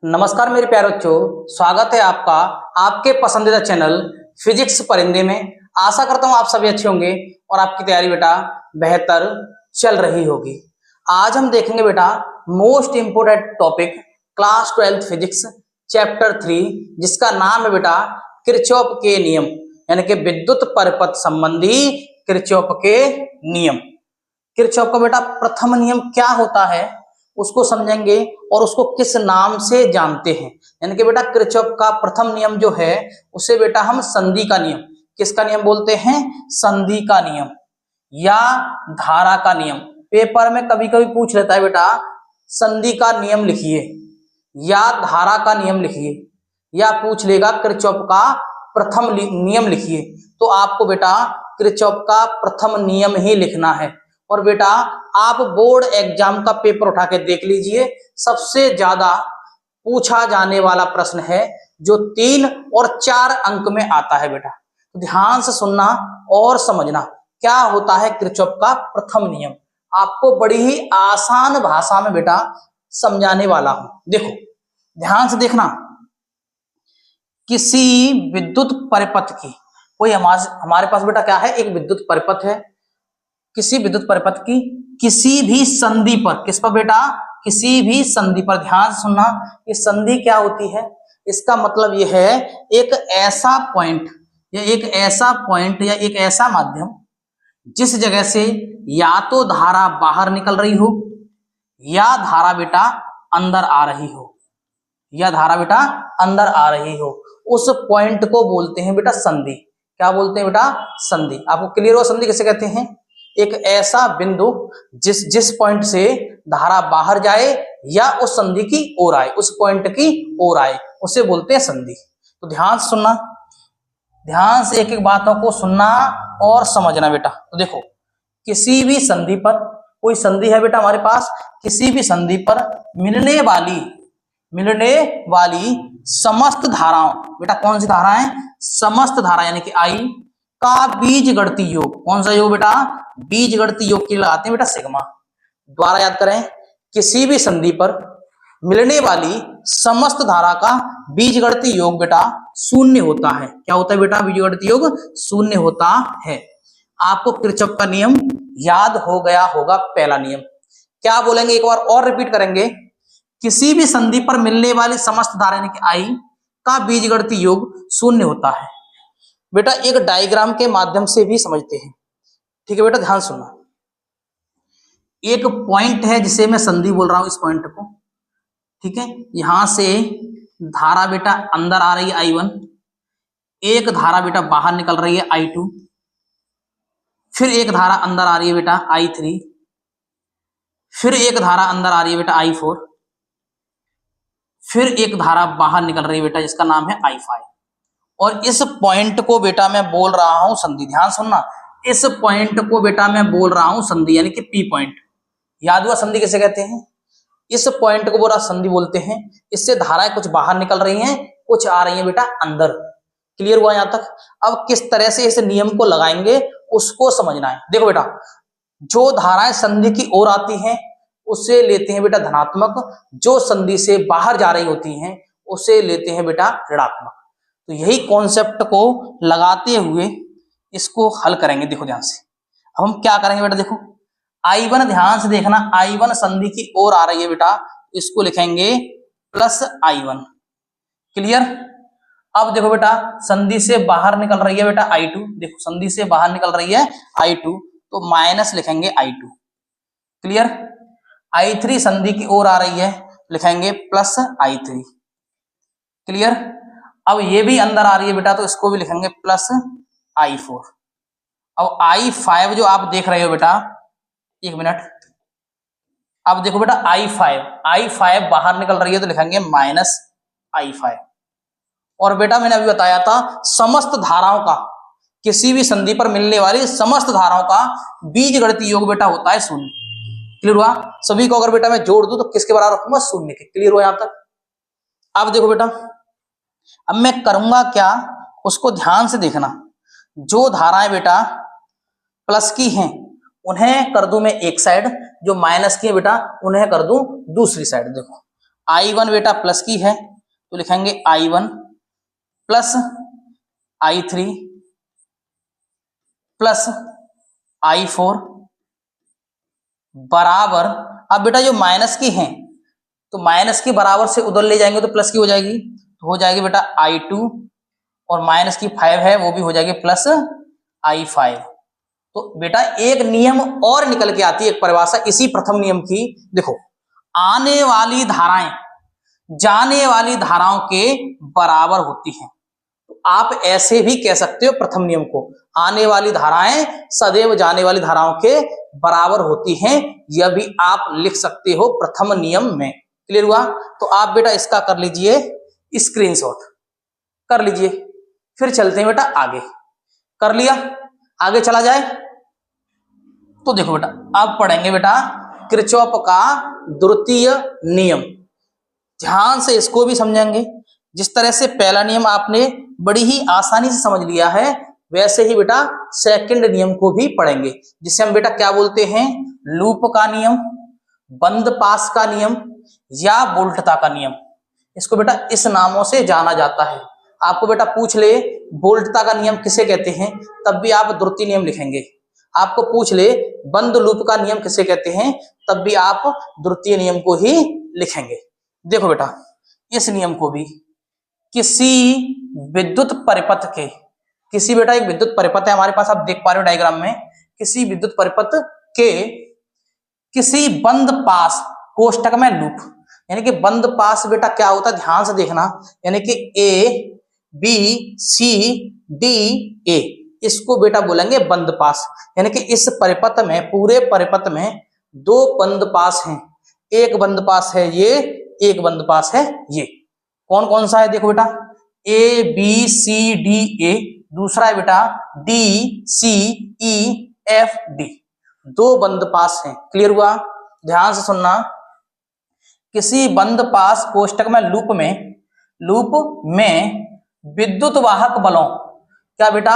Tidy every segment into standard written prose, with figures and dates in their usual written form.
नमस्कार मेरे प्यारे बच्चों, स्वागत है आपका आपके पसंदीदा चैनल फिजिक्स परिंदे में। आशा करता हूँ आप सभी अच्छे होंगे और आपकी तैयारी बेटा बेहतर चल रही होगी। आज हम देखेंगे बेटा most important topic class 12 physics chapter 3, जिसका नाम है बेटा किरचॉफ के नियम, यानी कि विद्युत परिपथ संबंधी किरचॉफ के नियम। किरचॉफ का बेटा प्रथम नियम क्या होता है उसको समझेंगे और उसको किस नाम से जानते हैं। यानी कि बेटा किरचॉफ का प्रथम नियम जो है उसे बेटा हम संधि का नियम, किसका नियम बोलते हैं? संधि का नियम या धारा का नियम। पेपर में कभी कभी पूछ लेता है बेटा संधि का नियम लिखिए या धारा का नियम लिखिए, या पूछ लेगा किरचॉफ का प्रथम नियम लिखिए, तो आपको बेटा किरचॉफ का प्रथम नियम ही लिखना है। और बेटा आप बोर्ड एग्जाम का पेपर उठा के देख लीजिए, सबसे ज्यादा पूछा जाने वाला प्रश्न है जो 3 और 4 अंक में आता है बेटा। तो ध्यान से सुनना और समझना क्या होता है किरचॉफ का प्रथम नियम। आपको बड़ी ही आसान भाषा में बेटा समझाने वाला हूं। देखो ध्यान से देखना, किसी विद्युत परिपथ की कोई हमारे पास बेटा क्या है, एक विद्युत परिपथ है। किसी विद्युत परिपथ की किसी भी संधि पर, किस पर बेटा? किसी भी संधि पर। ध्यान से सुनना, ये संधि क्या होती है? इसका मतलब यह है एक ऐसा पॉइंट या एक ऐसा माध्यम जिस जगह से या तो धारा बाहर निकल रही हो या धारा बेटा अंदर आ रही हो, या धारा बेटा अंदर आ रही हो, उस पॉइंट को बोलते हैं बेटा संधि। क्या बोलते हैं बेटा? संधि। आपको क्लियर हो संधि किसे कहते हैं? एक ऐसा बिंदु जिस पॉइंट से धारा बाहर जाए या उस संधि की ओर आए, उस पॉइंट की ओर आए, उसे बोलते हैं संधि। तो ध्यान से सुनना, ध्यान से एक एक बातों को सुनना और समझना बेटा। तो देखो किसी भी संधि पर, कोई संधि है बेटा हमारे पास, किसी भी संधि पर मिलने वाली समस्त धाराओं, बेटा कौन सी धाराएं? समस्त धारा, यानी कि आई का बीजगणितीय योग। कौन सा योग बेटा? बीजगणितीय योग के लगाते हैं बेटा सिग्मा। द्वारा याद करें, किसी भी संधि पर मिलने वाली समस्त धारा का बीजगणितीय योग बेटा शून्य होता है। क्या होता है बेटा? बीजगणितीय योग शून्य होता है। आपको किरचॉफ का नियम याद हो गया होगा, पहला नियम। क्या बोलेंगे, एक बार और रिपीट करेंगे। किसी भी संधि पर मिलने वाली समस्त धारा यानी कि आई का बीजगणितीय योग शून्य होता है। बेटा एक डायग्राम के माध्यम से भी समझते हैं, ठीक है बेटा? ध्यान सुनना, एक पॉइंट है जिसे मैं संधि बोल रहा हूं, इस पॉइंट को, ठीक है? यहां से धारा बेटा अंदर आ रही है I1, एक धारा बेटा बाहर निकल रही है I2, फिर एक धारा अंदर आ रही है बेटा I3, फिर एक धारा अंदर आ रही है बेटा I4, फिर एक धारा बाहर निकल रही है बेटा जिसका नाम है I5। और इस पॉइंट को बेटा मैं बोल रहा हूं संधि। ध्यान सुनना, इस पॉइंट को बेटा मैं बोल रहा हूं संधि, यानी कि P पॉइंट। याद हुआ संधि किसे कहते हैं? इस पॉइंट को बोला संधि बोलते हैं। इससे धाराएं कुछ बाहर निकल रही हैं, कुछ आ रही हैं बेटा अंदर। क्लियर हुआ यहां तक? अब किस तरह से इस नियम को लगाएंगे उसको समझना है। देखो बेटा, जो धाराएं संधि की ओर आती हैं उसे लेते हैं बेटा धनात्मक, जो संधि से बाहर जा रही होती हैं उसे लेते हैं बेटा ऋणात्मक। तो यही कॉन्सेप्ट को लगाते हुए इसको हल करेंगे। देखो ध्यान से, अब हम क्या करेंगे बेटा? देखो I1, ध्यान से देखना, I1 संधि की ओर आ रही है बेटा, इसको लिखेंगे प्लस I1। क्लियर? अब देखो बेटा संधि से बाहर निकल रही है बेटा I2, देखो संधि से बाहर निकल रही है I2, तो माइनस लिखेंगे I2। क्लियर? I3 संधि की ओर आ रही है, लिखेंगे प्लस I3। क्लियर? अब ये भी अंदर आ रही है बेटा, तो इसको भी लिखेंगे प्लस I4। अब I5 जो आप देख रहे हो बेटा, एक मिनट, अब देखो बेटा I5 बाहर निकल रही है तो लिखेंगे माइनस I5। और बेटा मैंने अभी बताया था समस्त धाराओं का, किसी भी संधि पर मिलने वाली समस्त धाराओं का बीजगणितीय योग बेटा होता है शून्य। क्लियर हुआ? सभी को अगर बेटा मैं जोड़ दूं तो किसके बराबर रखूंगा? शून्य के। क्लियर हुआ यहां तक? अब देखो बेटा, अब मैं करूंगा क्या उसको ध्यान से देखना। जो धाराएं बेटा प्लस की हैं उन्हें कर दूं मैं एक साइड, जो माइनस की है बेटा उन्हें कर दूं दूसरी साइड। देखो I1 बेटा प्लस की है तो लिखेंगे I1 plus I3 plus I4 बराबर, अब बेटा जो माइनस की हैं तो माइनस की बराबर से उधर ले जाएंगे तो प्लस की हो जाएगी, तो हो जाएगी बेटा I2 और माइनस की 5 है वो भी हो जाएगी प्लस I5। तो बेटा एक नियम और निकल के आती है, एक परिभाषा इसी प्रथम नियम की। देखो, आने वाली धाराएं जाने वाली धाराओं के बराबर होती हैं, तो आप ऐसे भी कह सकते हो प्रथम नियम को, आने वाली धाराएं सदैव जाने वाली धाराओं के बराबर होती हैं, यह भी आप लिख सकते हो प्रथम नियम में। क्लियर हुआ? तो आप बेटा इसका कर लीजिए स्क्रीनशॉट कर लीजिए, फिर चलते हैं बेटा आगे। कर लिया? आगे चला जाए तो देखो बेटा, अब पढ़ेंगे बेटा किरचॉफ का द्वितीय नियम। ध्यान से इसको भी समझेंगे। जिस तरह से पहला नियम आपने बड़ी ही आसानी से समझ लिया है, वैसे ही बेटा सेकंड नियम को भी पढ़ेंगे, जिसे हम बेटा क्या बोलते हैं, लूप का नियम, बंद पास का नियम या बोल्टता का नियम। इसको बेटा इस नामों से जाना जाता है। आपको बेटा पूछ ले बोल्टता का नियम किसे कहते हैं, तब भी आप द्वितीय नियम लिखेंगे। आपको पूछ ले बंद लूप का नियम किसे कहते हैं, तब भी आप द्वितीय नियम को ही लिखेंगे। देखो बेटा, इस नियम को भी किसी विद्युत परिपथ के, किसी बेटा एक विद्युत परिपथ है हमारे पास, आप देख पा रहे हो डायग्राम में, किसी विद्युत परिपथ के किसी बंद पास कोष्ठक में लूप, यानी कि बंद पास बेटा क्या होता है, ध्यान से देखना, यानी कि A B C D A, इसको बेटा बोलेंगे बंद पास। यानी कि इस परिपथ में, पूरे परिपथ में दो बंद पास हैं, एक बंद पास है ये, एक बंद पास है ये। कौन कौन सा है देखो बेटा, A B C D A, दूसरा है बेटा D C E F D, दो बंद पास हैं। क्लियर हुआ? ध्यान से सुनना, किसी बंद पास कोष्ठक में लूप में विद्युत वाहक बलों, क्या बेटा,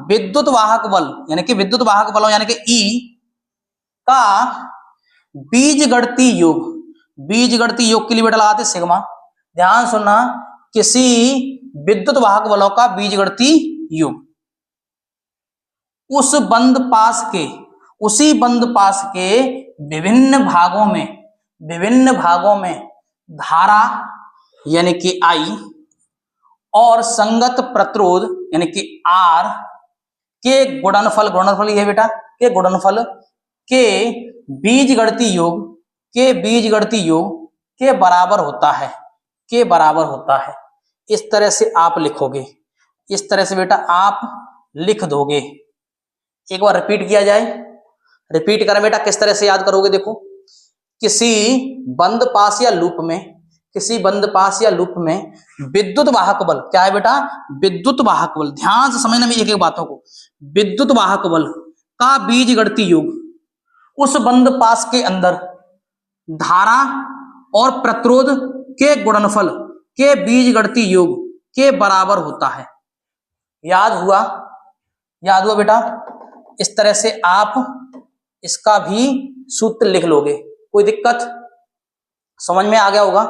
विद्युत वाहक बल, यानी कि विद्युत वाहक बलों यानी कि ई का बीजगणितीय योग, बीजगणितीय योग के लिए बेटा लगाते सिग्मा। ध्यान सुनना, किसी विद्युत वाहक बलों का बीजगणितीय योग उस बंद पास के, उसी बंद पास के विभिन्न भागों में धारा यानी कि I और संगत प्रतिरोध यानी कि R के गुणनफल ये बेटा के गुणनफल के बीजगणितीय योग के बराबर होता है। इस तरह से आप लिखोगे, इस तरह से बेटा आप लिख दोगे। एक बार रिपीट किया जाए, रिपीट करें बेटा, किस तरह से याद करोगे। देखो, किसी बंद पास या लूप में विद्युत वाहक बल, क्या है बेटा, विद्युत वाहक बल, ध्यान से समझना भी एक एक बातों को, विद्युत वाहक बल का बीजगणितीय योग उस बंद पास के अंदर धारा और प्रतिरोध के गुणनफल के बीजगणितीय योग के बराबर होता है। याद हुआ बेटा? इस तरह से आप इसका भी सूत्र लिख लोगे, कोई दिक्कत समझ में आ गया होगा।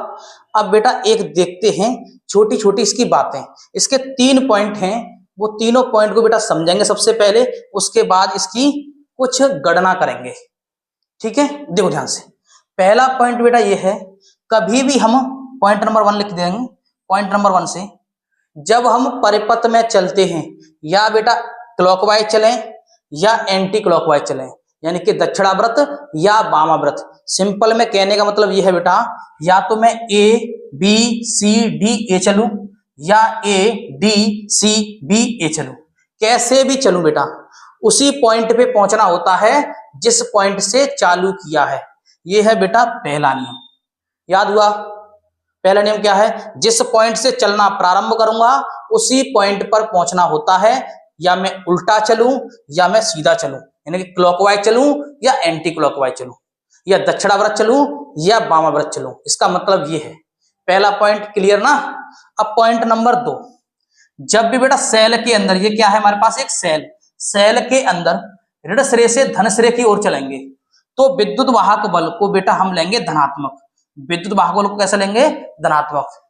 अब बेटा एक देखते हैं छोटी छोटी इसकी बातें, इसके 3 पॉइंट हैं, वो तीनों पॉइंट को बेटा समझेंगे सबसे पहले, उसके बाद इसकी कुछ गणना करेंगे। ठीक है, देखो ध्यान से। पहला पॉइंट बेटा ये है, कभी भी हम पॉइंट नंबर 1 लिख देंगे। पॉइंट नंबर 1 से, जब हम परिपथ में चलते हैं, या बेटा क्लॉकवाइज चलें या एंटी क्लॉकवाइज चलें, यानी कि दक्षिणावर्त या वामावर्त। सिंपल में कहने का मतलब यह है बेटा, या तो मैं A B C D A चलूं या ए डी सी बी ए चलूं, कैसे भी चलूं बेटा, उसी पॉइंट पे पहुंचना होता है जिस पॉइंट से चालू किया है। यह है बेटा पहला नियम। याद हुआ? पहला नियम क्या है, जिस पॉइंट से चलना प्रारंभ करूंगा उसी पॉइंट पर पहुंचना होता है, या मैं उल्टा चलूं या मैं सीधा चलूं, यानी कि क्लॉकवाइज चलूं या एंटी क्लॉकवाइज चलूं, या दक्षिणावर्त चलूं या वामावर्त चलूं। इसका मतलब ये है। पहला पॉइंट क्लियर ना? अब पॉइंट नंबर 2, जब भी बेटा सेल के अंदर, ये क्या है हमारे पास, एक सेल के अंदर ऋण सिरे से धन सिरे की ओर चलेंगे, तो विद्युत वाहक बल को बेटा हम लेंगे धनात्मक, विद्युत भागफल को कैसे लेंगे, धनात्मक।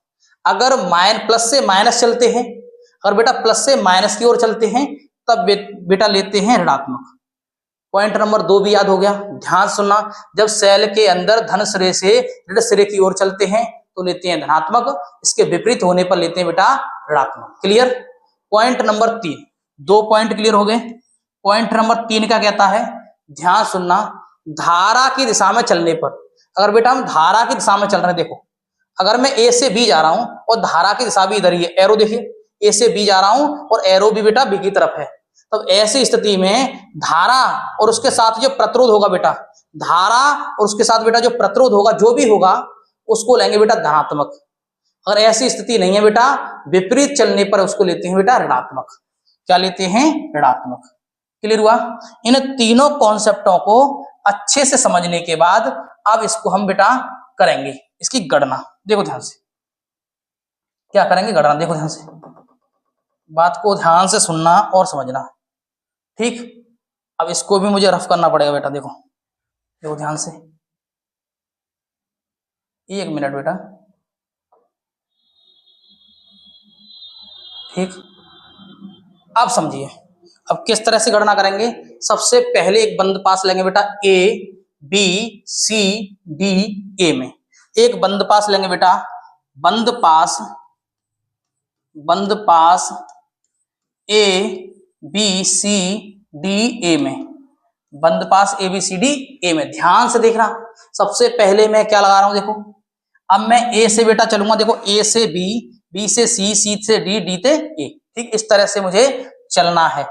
अगर प्लस से माइनस चलते हैं, अगर बेटा प्लस से माइनस की ओर चलते हैं तब बेटा लेते हैं ऋणात्मक। पॉइंट नंबर 2 भी याद हो गया। ध्यान सुनना, जब सेल के अंदर धन सिरे से ऋण सिरे की ओर चलते हैं तो लेते हैं धनात्मक, इसके विपरीत होने पर लेते हैं बेटा ऋणात्मक। Clear. Point number 3, 2 point clear हो गए। पॉइंट नंबर 3 क्या कहता है, ध्यान सुनना, धारा की दिशा में चलने पर, अगर बेटा हम धारा की दिशा में चल रहे हैं, देखो अगर मैं ए से बी जा रहा हूं और धारा की दिशा भी इधर ही है, एरो देखिए, ए से बी जा रहा हूं और एरो भी बेटा बी की तरफ है, तब ऐसी स्थिति में धारा और उसके साथ जो प्रतिरोध होगा बेटा, धारा और उसके साथ बेटा जो प्रतिरोध होगा, जो भी होगा उसको लेंगे बेटा धनात्मक। अगर ऐसी स्थिति नहीं है बेटा, विपरीत चलने पर उसको लेते हैं बेटा ऋणात्मक। क्या लेते हैं, ऋणात्मक। क्लियर हुआ। इन तीनों कॉन्सेप्टों को अच्छे से समझने के बाद अब इसको हम बेटा करेंगे इसकी गणना। देखो ध्यान से क्या करेंगे, गणना। देखो ध्यान से, बात को ध्यान से सुनना और समझना, ठीक। अब इसको भी मुझे रफ करना पड़ेगा बेटा। देखो देखो ध्यान से, 1 मिनट बेटा, ठीक। अब समझिए अब किस तरह से गणना करेंगे। सबसे पहले एक बंद पास लेंगे बेटा A B C D A में, एक बंद पास लेंगे बेटा, बंद पास A B C D A में, बंद पास A B C D A में। ध्यान से देखना, सबसे पहले मैं क्या लगा रहा हूं, देखो अब मैं ए से बेटा चलूंगा, देखो ए से बी, बी से सी, सी से डी, डी से ए, ठीक। इस तरह से मुझे चलना है,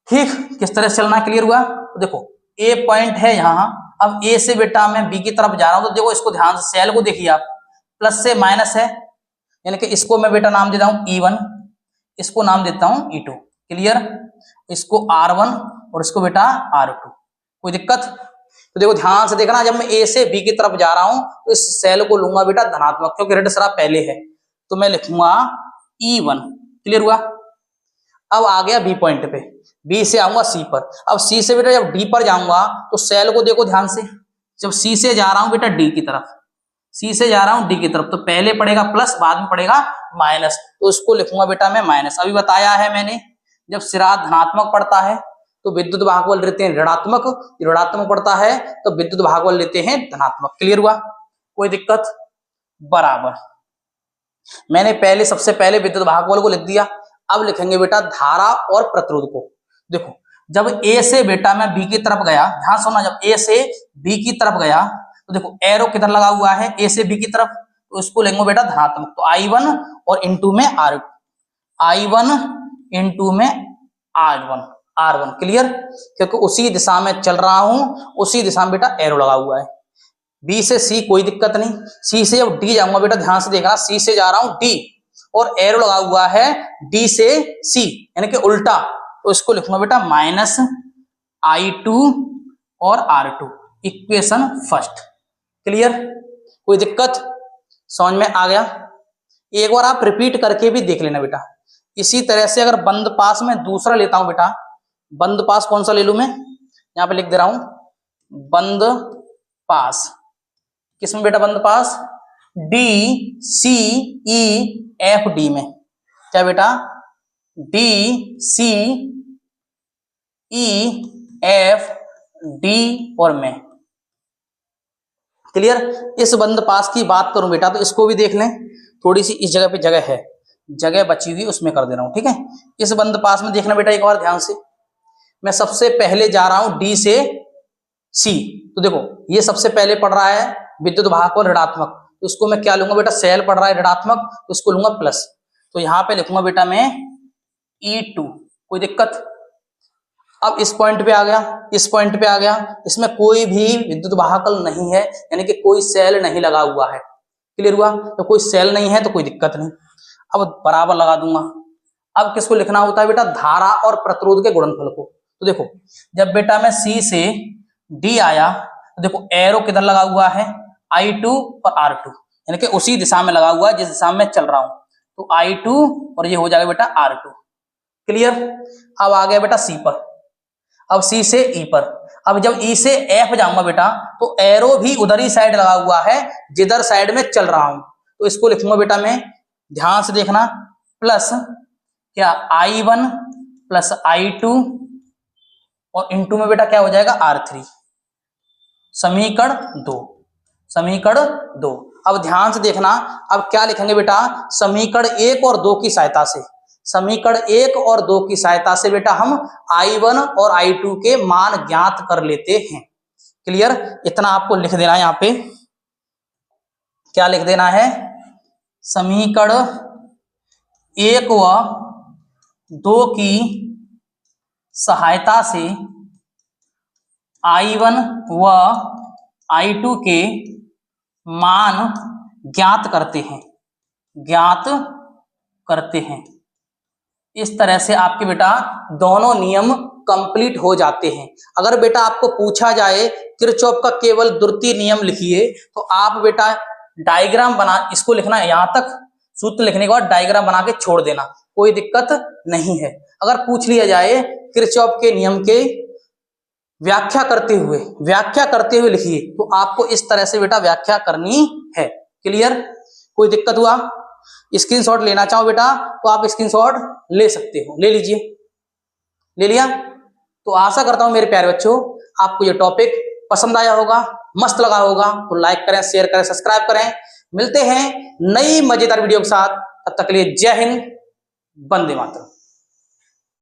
ठीक। किस तरह से चलना, क्लियर हुआ। तो देखो ए पॉइंट है यहां, अब ए से बेटा मैं बी की तरफ जा रहा हूं, तो देखो इसको ध्यान से, सेल को देखिए आप, प्लस से माइनस है, यानी कि इसको मैं बेटा नाम देता हूं E1, इसको नाम देता हूं E2। क्लियर। इसको R1 और इसको बेटा R2। कोई दिक्कत। तो देखो ध्यान से देखना, जब मैं ए से बी की तरफ जा रहा हूं तो इस सेल को लूंगा बेटा धनात्मक, क्योंकि ऋण सिरा पहले है, तो मैं लिखूंगा E1। क्लियर हुआ। अब आ गया बी पॉइंट पे, बी से आऊंगा सी पर। अब सी से बेटा जब डी पर जाऊंगा तो सेल को देखो ध्यान से, जब सी से जा रहा हूं बेटा डी की तरफ, सी से जा रहा हूं डी की तरफ, तो पहले पड़ेगा प्लस, बाद में पड़ेगा माइनस, तो इसको लिखूंगा बेटा मैं माइनस। अभी बताया है मैंने, जब सिरा धनात्मक पड़ता है तो विद्युत भागफल लेते हैं ऋणात्मक, ऋणात्मक पड़ता है तो विद्युत भागफल लेते हैं धनात्मक। क्लियर हुआ। कोई दिक्कत। बराबर, मैंने पहले सबसे पहले विद्युत भागफल को लिख दिया। अब लिखेंगे बेटा धारा और प्रतिरोध को। देखो जब ए से बेटा मैं बी की तरफ गया, ध्यान सुनना, जब ए से बी की तरफ गया तो देखो एरो किधर लगा हुआ है, ए से बी की तरफ, तो इसको लेंगे बेटा धनात्मक, तो I1 और इनटू में R2, I1 इनटू में R1। क्लियर। क्योंकि उसी दिशा में चल रहा हूं, उसी दिशा में बेटा एरो लगा हुआ है। बी से सी कोई दिक्कत नहीं, सी से जब डी जाऊंगा बेटा, ध्यान से देखना, सी से जा रहा हूं डी और एरो लगा हुआ है डी से सी, यानी कि उल्टा, तो इसको लिखूंगा बेटा माइनस I2 और R2, इक्वेशन फर्स्ट। क्लियर। कोई दिक्कत, समझ में आ गया। एक बार आप रिपीट करके भी देख लेना बेटा। इसी तरह से अगर बंद पास में दूसरा लेता हूं बेटा, बंद पास कौन सा ले लूं मैं, यहां पे लिख दे रहा हूं बंद पास। किसमें बेटा बंद पास, D C E F D में। क्या बेटा, D C E F D और में। क्लियर। इस बंद पास की बात करूं बेटा तो इसको भी देख लें, थोड़ी सी इस जगह पे जगह है, जगह बची हुई उसमें कर दे रहा हूं, ठीक है। इस बंद पास में देखना बेटा एक बार ध्यान से, मैं सबसे पहले जा रहा हूं डी से सी, तो देखो ये सबसे पहले पड़ रहा है विद्युत भागफल ऋणात्मक, तो इसको मैं क्या लूंगा बेटा, सेल पड़ रहा है ऋणात्मक, तो इसको लूंगा प्लस, तो यहां पे लिखूंगा बेटा मैं E2। कोई दिक्कत। अब इस पॉइंट पे आ गया, इस पॉइंट पे आ गया, इसमें कोई भी विद्युत भागफल नहीं है, यानी कि कोई सेल नहीं लगा हुआ है। क्लियर हुआ। तो कोई सेल नहीं है तो कोई दिक्कत नहीं। अब बराबर लगा दूंगा। अब किसको लिखना होता है बेटा, धारा और प्रतिरोध के गुणनफल को। तो देखो जब बेटा मैं सी से डी आया तो देखो एरो किधर लगा हुआ है, I2 और R2, यानी कि उसी दिशा में लगा हुआ है जिस दिशा में चल रहा हूं, तो I2 और ये हो जाएगा बेटा R2। क्लियर। अब आ गया बेटा सी पर, अब सी से ई पर, अब जब ई से एफ जाऊंगा बेटा तो एरो भी उधर ही साइड लगा हुआ है जिधर साइड में चल रहा हूं, तो इसको लिखूंगा बेटा मैं, ध्यान से देखना, प्लस क्या I1 प्लस I2 और इनटू में बेटा क्या हो जाएगा R3, समीकरण 2, समीकरण 2। अब ध्यान से देखना, अब क्या लिखेंगे बेटा, समीकरण 1 और 2 की सहायता से, समीकरण 1 और 2 की सहायता से बेटा हम I1 और I2 के मान ज्ञात कर लेते हैं। क्लियर, इतना आपको लिख देना है यहाँ पे, क्या लिख देना है, समीकरण 1 व 2 की सहायता से I1 व I2 के मान ज्ञात करते हैं, ज्ञात करते हैं। इस तरह से आपके बेटा दोनों नियम कंप्लीट हो जाते हैं। अगर बेटा आपको पूछा जाए किरचॉफ का केवल द्वितीय नियम लिखिए, तो आप बेटा डायग्राम बना, इसको लिखना है यहां तक, सूत्र लिखने के बाद डायग्राम बना के छोड़ देना, कोई दिक्कत नहीं है। अगर पूछ लिया जाए किरचॉफ के नियम के व्याख्या करते हुए लिखिए, तो आपको इस तरह से बेटा व्याख्या करनी है। क्लियर, कोई दिक्कत हुआ, स्क्रीनशॉट लेना चाहो बेटा तो आप स्क्रीनशॉट ले सकते हो, ले लीजिए, ले लिया। तो आशा करता हूं मेरे प्यारे बच्चों आपको ये टॉपिक पसंद आया होगा, मस्त लगा होगा, तो लाइक करें, शेयर करें, सब्सक्राइब करें। मिलते हैं नई मजेदार वीडियो के साथ, तब तक के लिए जय हिंद, वंदे मातरम।